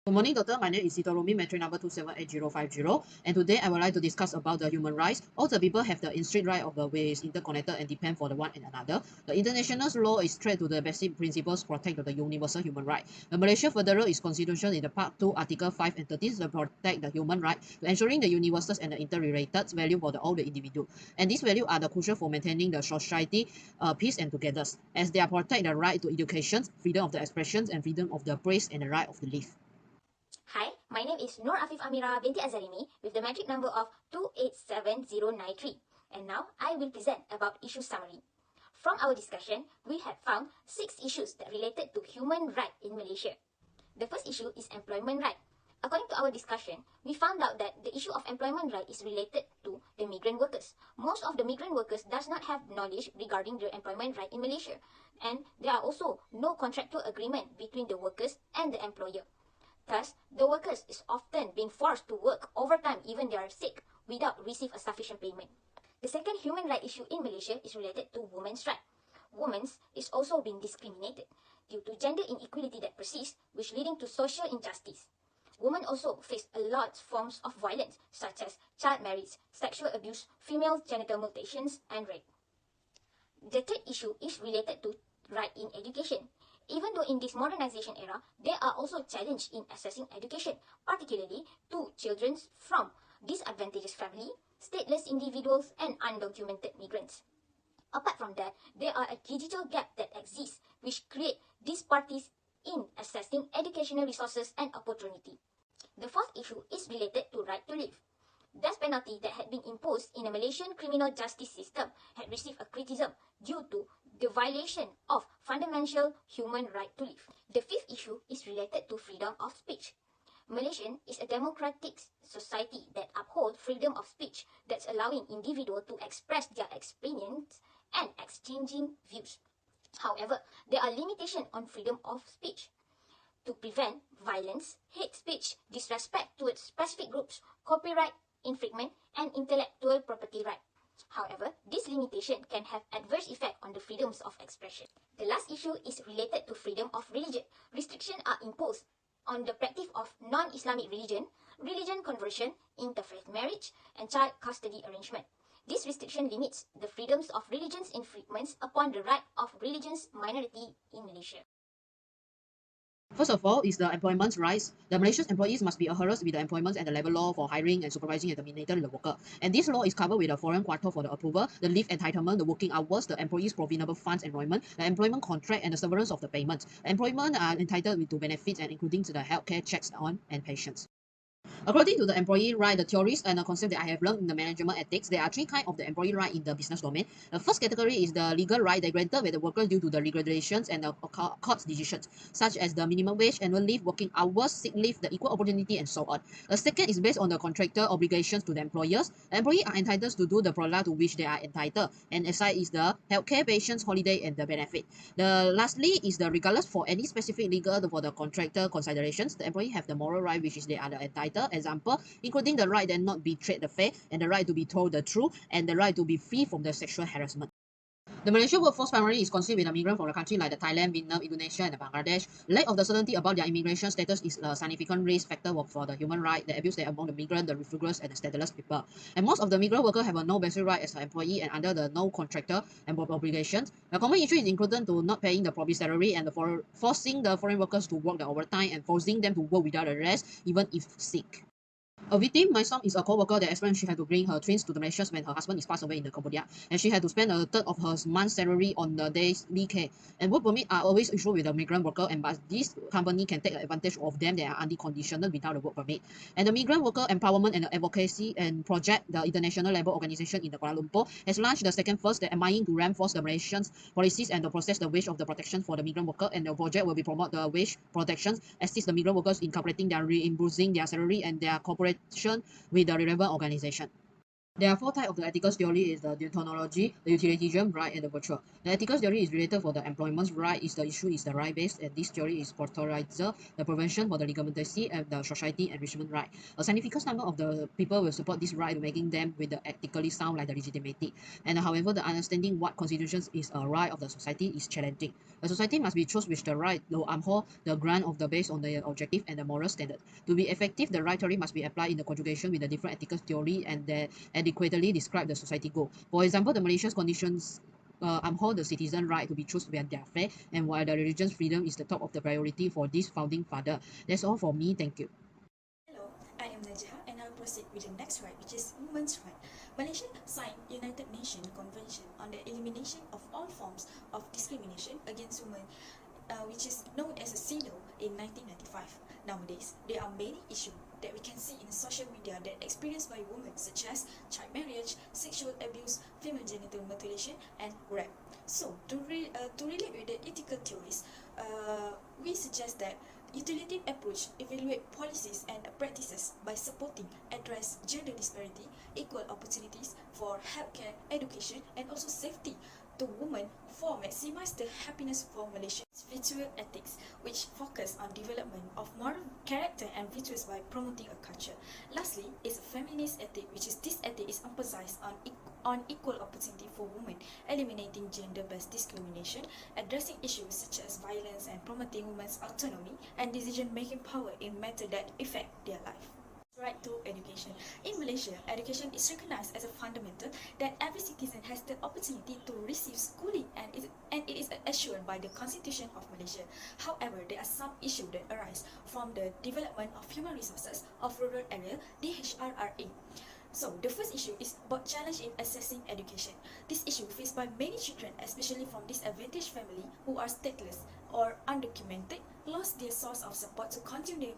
Good morning, doctor. My name is Sitorumi, metric number 278050. And today I would like to discuss about the human rights. All the people have the instinct right of the way is interconnected and depend for the one and another. The international law is trade to the basic principles protect the universal human right. The Malaysia Federal is constitution in the Part 2, Article 5 and 13 to protect the human right, to ensuring the universal and the interrelated value for all the individual. And these values are the crucial for maintaining the society peace and togetherness, as they are protect the right to education, freedom of the expression, and freedom of the press and the right of the live. Hi, my name is Nur Afif AMIRAH binti AZARIMI with the metric number of 287093. And now I will present about issue summary. From our discussion, we have found 6 issues that related to human right in Malaysia. The first issue is employment right. According to our discussion, we found out that the issue of employment right is related to the migrant workers. Most of the migrant workers does not have knowledge regarding the employment right in Malaysia. And there are also no contractual agreement between the workers and the employer. Thus, the workers is often being forced to work overtime even they are sick without receive a sufficient payment. The second human right issue in Malaysia is related to women's right. Women is also being discriminated due to gender inequality that persists, which leading to social injustice. Women also face a lot of forms of violence such as child marriage, sexual abuse, female genital mutilations, and rape. The third issue is related to right in education. Even though in this modernization era, there are also challenges in accessing education, particularly to children from disadvantaged family, stateless individuals, and undocumented migrants. Apart from that, there are a digital gap that exists which create disparities in accessing educational resources and opportunity. The fourth issue is related to right to live. Death penalty that had been imposed in the Malaysian criminal justice system had received a criticism due to the violation of fundamental human right to live. The fifth issue is related to freedom of speech. Malaysia is a democratic society that upholds freedom of speech that's allowing individuals to express their experience and exchanging views. However, there are limitations on freedom of speech. To prevent violence, hate speech, disrespect towards specific groups, copyright infringement, and intellectual property right. However, this limitation can have adverse effect on the freedoms of expression. The last issue is related to freedom of religion. Restrictions are imposed on the practice of non-Islamic religion, religion conversion, interfaith marriage, and child custody arrangement. This restriction limits the freedoms of religious infringements upon the right of religious minority in Malaysia. First of all is the employment rights. The Malaysian employees must be adherent with the employment and the labor law for hiring and supervising and terminating the worker. And this law is covered with the foreign quarter for the approval, the leave entitlement, the working hours, the employees' provisional funds enrollment, the employment contract, and the severance of the payment. Employment are entitled to benefits and including to the healthcare checks on and patients. According to the employee right, the theories and the concept that I have learned in the management ethics, there are 3 kinds of the employee right in the business domain. The first category is the legal right that granted by the worker due to the regulations and the court's decisions, such as the minimum wage, annual leave, working hours, sick leave, the equal opportunity, and so on. The second is based on the contractor obligations to the employers. The employee are entitled to do the product to which they are entitled, and aside is the healthcare, patients, holiday, and the benefit. The lastly is the regardless for any specific legal for the contractor considerations, the employee have the moral right which is they are entitled. Example, including the right that not be treated the fair, and the right to be told the truth, and the right to be free from the sexual harassment. The Malaysian workforce primarily is conceived with a migrant from a country like the Thailand, Vietnam, Indonesia, and Bangladesh. Lack of the certainty about their immigration status is a significant risk factor for the human right, the abuse that among the migrant, the refugees, and the stateless people. And most of the migrant workers have a no basic right as an employee and under the no contractor and obligations. The common issue is included to not paying the proper salary and the forcing the foreign workers to work the overtime and forcing them to work without a rest, even if sick. A victim, my son, is a co-worker that explained she had to bring her twins to the Malaysia when her husband is passed away in the Cambodia, and she had to spend a third of her month's salary on the daily care. And work permit are always issued with a migrant worker, and but this company can take advantage of them that are unconditional without a work permit. And the Migrant Worker Empowerment and Advocacy and Project, the International Labour Organization in the Kuala Lumpur, has launched the second phase that aiming to reinforce the Malaysian policies and to process the wage of the protection for the migrant worker. And the project will be promote the wage protection, assist the migrant workers in calculating their reimbursing their salary and their cooperation with the relevant organization. There are four types of the ethical theory is the deontology, the utilitarian right, and the virtual. The ethical theory is related for the employment's right is the issue is the right based, and this theory is portraizer, the prevention for the legitimacy and the society enrichment right. A significant number of the people will support this right, making them with the ethically sound like the legitimacy. And however, the understanding what constitutions is a right of the society is challenging. The society must be chose with the right to uphold the grant of the based on the objective and the moral standard. To be effective, the right theory must be applied in the conjugation with the different ethical theory and the adequately describe the society goal. For example, the Malaysia's conditions uphold the citizen right to be chosen by their faith, and while the religion's freedom is the top of the priority for this founding father. That's all for me. Thank you. Hello, I am Najihah and I'll proceed with the next right, which is women's right. Malaysia signed United Nations Convention on the Elimination of All Forms of Discrimination Against Women, which is known as a CEDAW in 1995. Nowadays, there are many issues that we can see in social media that experienced by women, such as child marriage, sexual abuse, female genital mutilation, and rape. So, to relate with the ethical theories, we suggest that utilitarian approach evaluate policies and practices by supporting address gender disparity, equal opportunities for healthcare, education, and also safety to women for maximize the happiness for Malaysia. Virtual ethics, which focus on development of moral character and virtues by promoting a culture. Lastly, is feminist ethic, which is this ethic is emphasized on equal opportunity for women, eliminating gender-based discrimination, addressing issues such as violence, and promoting women's autonomy and decision-making power in matters that affect their life. Right to education. In Malaysia, education is recognized as a fundamental that every citizen has the opportunity to receive schooling, and it is assured by the Constitution of Malaysia. However, there are some issues that arise from the development of human resources of rural area, THRRA. So, the first issue is about challenge in accessing education. This issue faced by many children, especially from disadvantaged family who are stateless or undocumented, lost their source of support to continue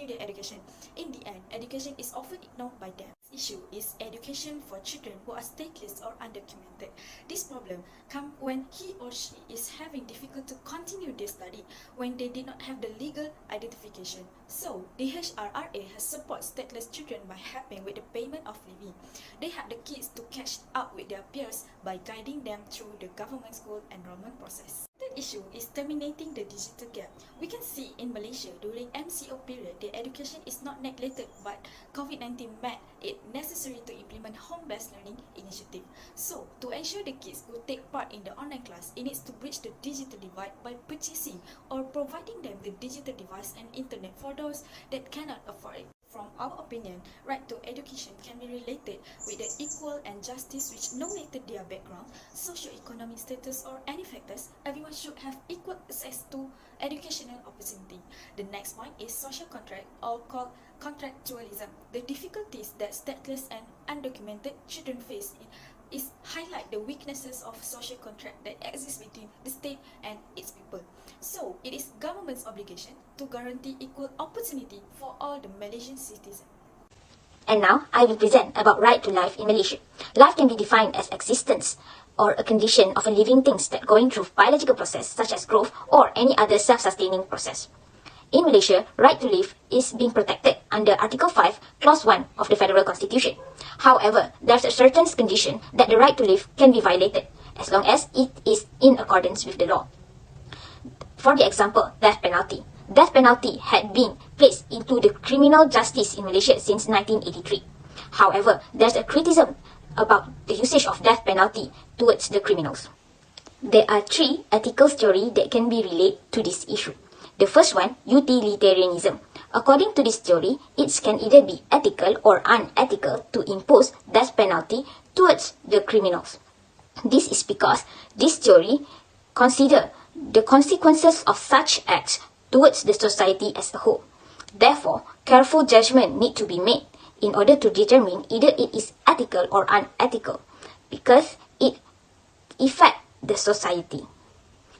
their education. In the end, education is often ignored by them. This issue is education for children who are stateless or undocumented. This problem comes when he or she is having difficulty to continue their study when they did not have the legal identification. So, the HRRA has supported stateless children by helping with the payment of living. They help the kids to catch up with their peers by guiding them through the government school enrollment process. The issue is terminating the digital gap. We can see in Malaysia during MCO period, the education is not neglected, but COVID-19 made it necessary to implement home-based learning initiative. So, to ensure the kids will take part in the online class, it needs to bridge the digital divide by purchasing or providing them the digital device and internet for those that cannot afford it. From our opinion, right to education can be related with the equal and justice which no matter their background, socio-economic status or any factors, everyone should have equal access to educational opportunity. The next point is social contract or called contractualism. The difficulties that stateless and undocumented children face is highlight the weaknesses of social contract that exists between the state and its people. So, it is government's obligation to guarantee equal opportunity for all the Malaysian citizens. And now, I will present about right to life in Malaysia. Life can be defined as existence or a condition of a living things that going through biological process such as growth or any other self-sustaining process. In Malaysia, right to live is being protected under Article 5, Clause 1 of the Federal Constitution. However, there's a certain condition that the right to live can be violated as long as it is in accordance with the law. For the example, death penalty. Death penalty had been placed into the criminal justice in Malaysia since 1983. However, there's a criticism about the usage of death penalty towards the criminals. There are three ethical theories that can be related to this issue. The first one, utilitarianism. According to this theory, it can either be ethical or unethical to impose death penalty towards the criminals. This is because this theory considers the consequences of such acts towards the society as a whole. Therefore, careful judgment need to be made in order to determine either it is ethical or unethical, because it affects the society.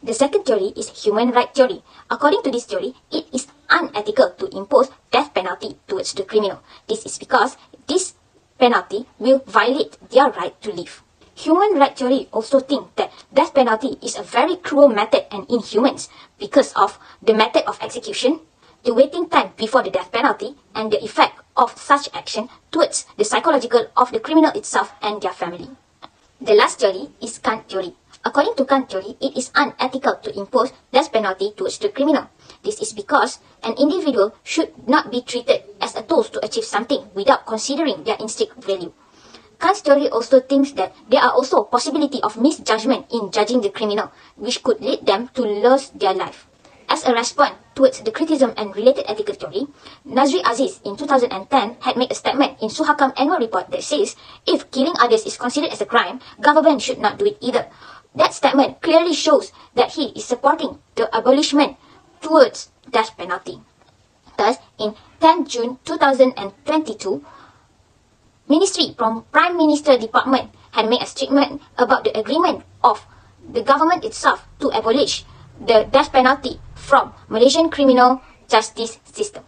The second theory is human right theory. According to this theory, it is unethical to impose death penalty towards the criminal. This is because this penalty will violate their right to live. Human right theory also think that death penalty is a very cruel method and inhuman because of the method of execution, the waiting time before the death penalty, and the effect of such action towards the psychological of the criminal itself and their family. The last theory is Kant theory. According to Kant theory, it is unethical to impose death penalty towards the criminal. This is because an individual should not be treated as a tool to achieve something without considering their intrinsic value. Kant's theory also thinks that there are also possibility of misjudgment in judging the criminal, which could lead them to lose their life. As a response towards the criticism and related ethical theory, Nazri Aziz in 2010 had made a statement in Suhakam annual report that says, if killing others is considered as a crime, government should not do it either. That statement clearly shows that he is supporting the abolishment towards death penalty. Thus, in 10 June 2022, Ministry from Prime Minister Department had made a statement about the agreement of the government itself to abolish the death penalty from Malaysian criminal justice system.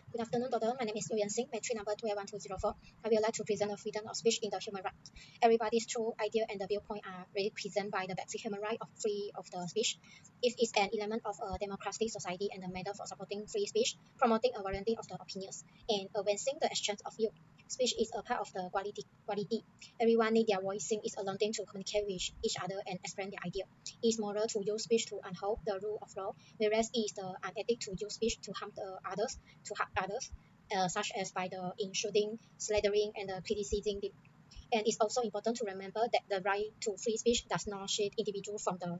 Good afternoon, Doctor. My name is Yuyan Singh, matric number 121204. I would like to present the freedom of speech in the human right. Everybody's true idea and the viewpoint are represented by the basic human right of free of the speech. It is an element of a democratic society and a method for supporting free speech, promoting a variety of the opinions, and advancing the exchange of view. Speech is a part of the quality. Everyone needs their voicing is a learning to communicate with each other and explain their idea. It is moral to use speech to uphold the rule of law, whereas it is the unethical to use speech to harm others, such as by the insulting, slandering, and criticizing them. And it's also important to remember that the right to free speech does not shield individuals from the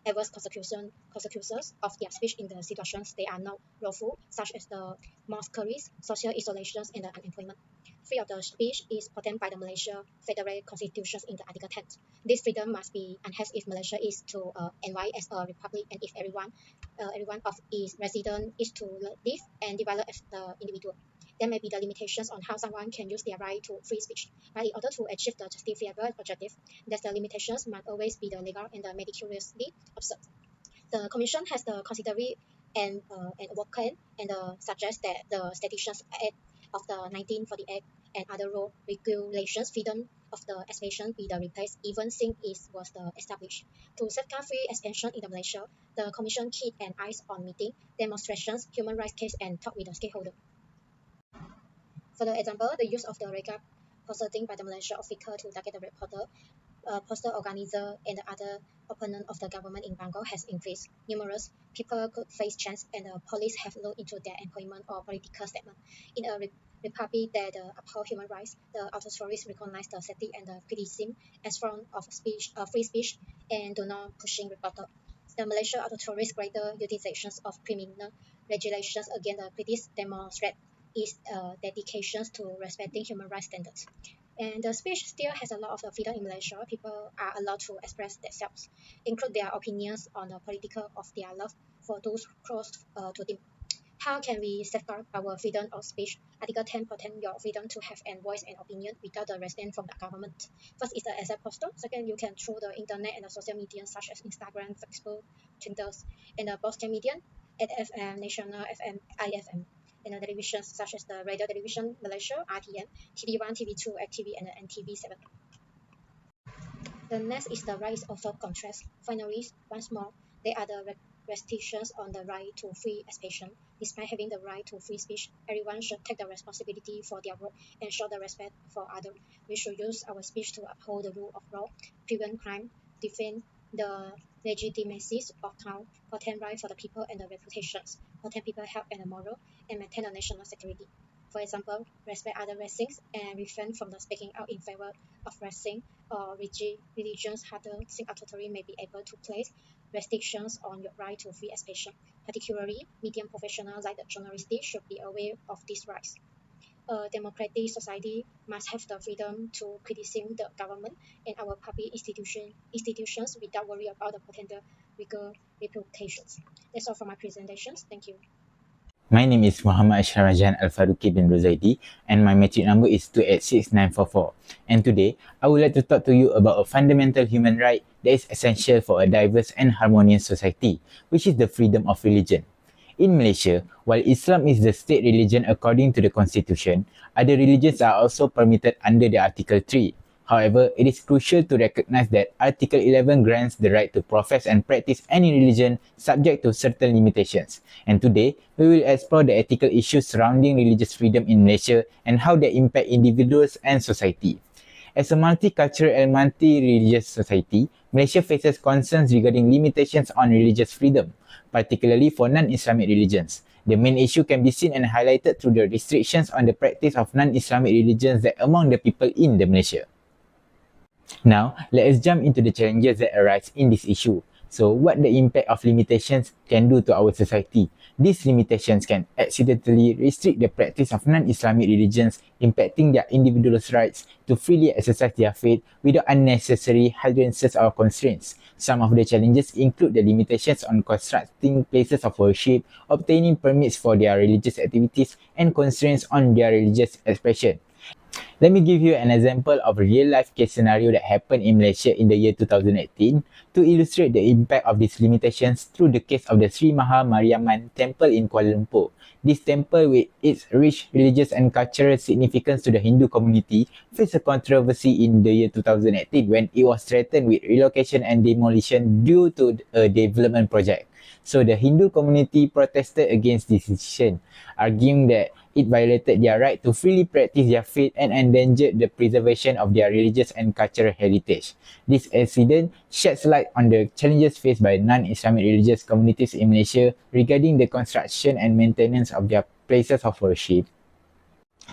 adverse consequences of their speech in the situations they are not lawful, such as the mockeries, social isolations, and the unemployment. Freedom of the speech is protected by the Malaysia Federal Constitution in the Article 10. This freedom must be enhanced if Malaysia is to enjoy as a republic and if everyone of its residents is to live and develop as the individual. There may be the limitations on how someone can use their right to free speech, but in order to achieve the justifiable objective, that the limitations must always be the legal and the meticulously observed. The Commission has the considered and work plan and suggests that the Statutes Act of the 1948 and other law regulations freedom of the expression be the replaced even since it was established. To safeguard free expression in Malaysia, the Commission keep an eye on meeting, demonstrations, human rights case, and talk with the stakeholders. For the example, the use of the regard posting by the Malaysia official to target the reporter, poster organizer, and the other opponent of the government in Bangkok has increased. Numerous people could face chance, and the police have looked into their employment or political statement. In a republic that uphold human rights, the authorities recognize the safety and the criticism as form of speech, free speech, and do not pushing reporter. The Malaysia authorities' greater utilizations of criminal regulations against the critics demonstrate its dedications to respecting human rights standards. And the speech still has a lot of the freedom in Malaysia. People are allowed to express themselves, include their opinions on the political of their love for those close to them. How can we safeguard our freedom of speech? Article 10 protects your freedom to have a voice and opinion without the restraint from the government. First is the access postal. Second, you can through the internet and the social media such as Instagram, Facebook, Twitter, and the broadcast media, FM, National FM, IFM, and the televisions such as the Radio Television Malaysia, RTM, TV1, TV2, ACTV, and the NTV7. The next is the right of contrast. Finally, once more, there are the restrictions on the right to free expression. Despite having the right to free speech, everyone should take the responsibility for their work and show the respect for others. We should use our speech to uphold the rule of law, prevent crime, defend the legitimacy of town, protect rights for the people and the reputations, protect people's health and the moral, and maintain the national security. For example, respect other races and refrain from the speaking out in favor of racism or religions. Other authority may be able to place restrictions on your right to free expression. Particularly, media professionals like the journalists should be aware of these rights. A democratic society must have the freedom to criticize the government and our public institutions without worry about the potential legal repercussions. That's all for my presentations. Thank you. My name is Muhammad Asharajan AL-FAARUUQI bin ROSZAIDI and my matric number is 286944. And today, I would like to talk to you about a fundamental human right that is essential for a diverse and harmonious society, which is the freedom of religion. In Malaysia, while Islam is the state religion according to the constitution, other religions are also permitted under the Article 3. However, it is crucial to recognize that Article 11 grants the right to profess and practice any religion subject to certain limitations. And today, we will explore the ethical issues surrounding religious freedom in Malaysia and how they impact individuals and society. As a multicultural and multi-religious society, Malaysia faces concerns regarding limitations on religious freedom, particularly for non-Islamic religions. The main issue can be seen and highlighted through the restrictions on the practice of non-Islamic religions that among the people in the Malaysia. Now, let us jump into the challenges that arise in this issue. So, what the impact of limitations can do to our society? These limitations can accidentally restrict the practice of non-Islamic religions, impacting their individuals' rights to freely exercise their faith without unnecessary hindrances or constraints. Some of the challenges include the limitations on constructing places of worship, obtaining permits for their religious activities, and constraints on their religious expression. Let me give you an example of a real-life case scenario that happened in Malaysia in the year 2018 to illustrate the impact of these limitations through the case of the Sri Maha Mariamman Temple in Kuala Lumpur. This temple, with its rich religious and cultural significance to the Hindu community, faced a controversy in the year 2018 when it was threatened with relocation and demolition due to a development project. So the Hindu community protested against this decision, arguing that it violated their right to freely practice their faith and endangered the preservation of their religious and cultural heritage. This incident sheds light on the challenges faced by non-Islamic religious communities in Malaysia regarding the construction and maintenance of their places of worship.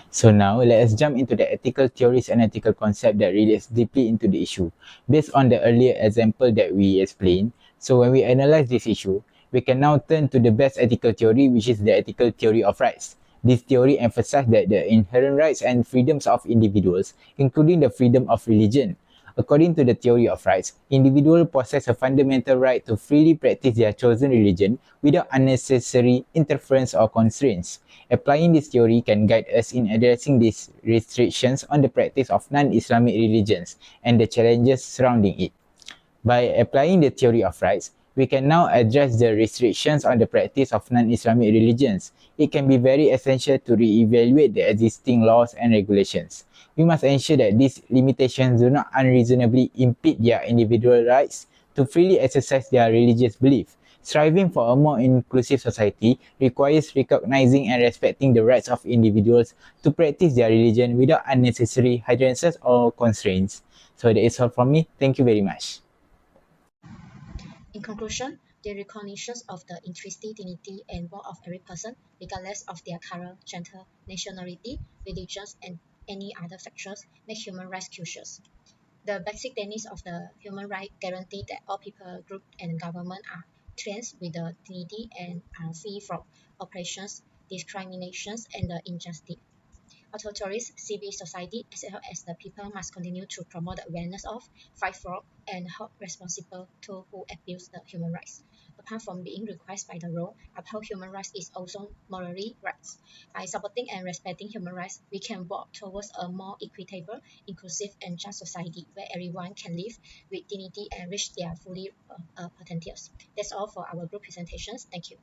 So now, let us jump into the ethical theories and ethical concept that relates deeply into the issue. Based on the earlier example that we explained, so when we analyze this issue, we can now turn to the best ethical theory, which is the ethical theory of rights. This theory emphasizes that the inherent rights and freedoms of individuals, including the freedom of religion. According to the theory of rights, individuals possess a fundamental right to freely practice their chosen religion without unnecessary interference or constraints. Applying this theory can guide us in addressing these restrictions on the practice of non-Islamic religions and the challenges surrounding it. By applying the theory of rights, we can now address the restrictions on the practice of non-Islamic religions. It can be very essential to re-evaluate the existing laws and regulations. We must ensure that these limitations do not unreasonably impede their individual rights to freely exercise their religious belief. Striving for a more inclusive society requires recognizing and respecting the rights of individuals to practice their religion without unnecessary hindrances or constraints. So that is all from me. Thank you very much. In conclusion, the recognition of the intrinsic dignity and worth of every person, regardless of their color, gender, nationality, religions, and any other factors, make human rights crucial. The basic tenets of the human rights guarantee that all people, groups, and government are treated with the dignity and are free from oppressions, discriminations, and the injustice. Authorities, civil society, as well as the people must continue to promote the awareness of, fight for, and hold responsible to who abuse the human rights. Apart from being required by the law, uphold human rights is also morally right. By supporting and respecting human rights, we can work towards a more equitable, inclusive, and just society where everyone can live with dignity and reach their fully potentials. That's all for our group presentations. Thank you.